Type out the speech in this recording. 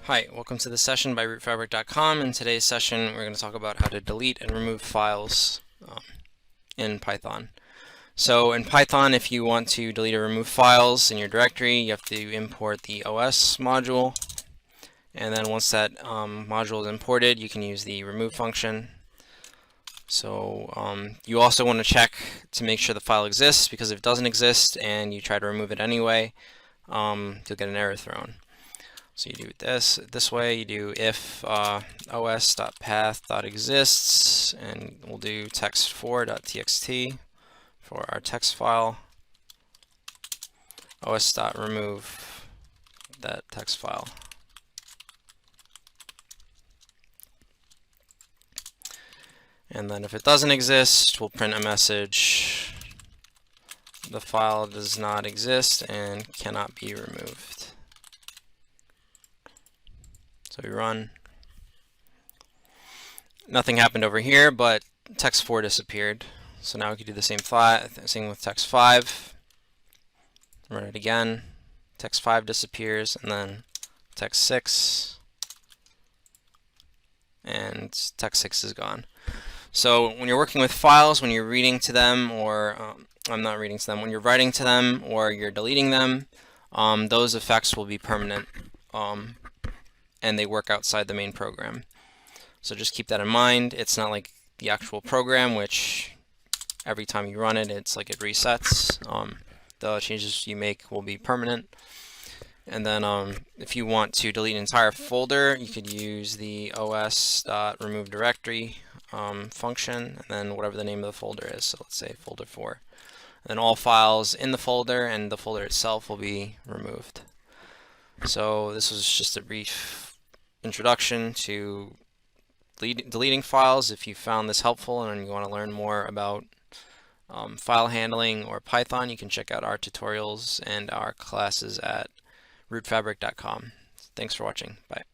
Hi, welcome to the session by rootfabric.com. In today's session, we're going to talk about how to delete and remove files in Python. So in Python, if you want to delete or remove files in your directory, you have to import the OS module. And then once that module is imported, you can use the remove function. So you also want to check to make sure the file exists, because if it doesn't exist and you try to remove it anyway, you'll get an error thrown. So you do this way. You do if os.path.exists, and we'll do text4.txt for our text file. os.remove that text file. And then if it doesn't exist, we'll print a message: the file does not exist and cannot be removed. So we run. Nothing happened over here, but text4 disappeared. So now we can do the same thing with text5. Run it again. Text5 disappears, and then text6, and text6 is gone. So when you're working with files, when you're reading to them, or I'm not reading to them, when you're writing to them or you're deleting them, those effects will be permanent. And they work outside the main program. So just keep that in mind. It's not like the actual program, which every time you run it, it's like it resets. The changes you make will be permanent. And then if you want to delete an entire folder, you could use the os.remove directory function, and then whatever the name of the folder is. So let's say folder 4. And then all files in the folder and the folder itself will be removed. So this was just a brief introduction to deleting files. If you found this helpful and you want to learn more about file handling or Python, you can check out our tutorials and our classes at rootfabric.com. Thanks for watching. Bye.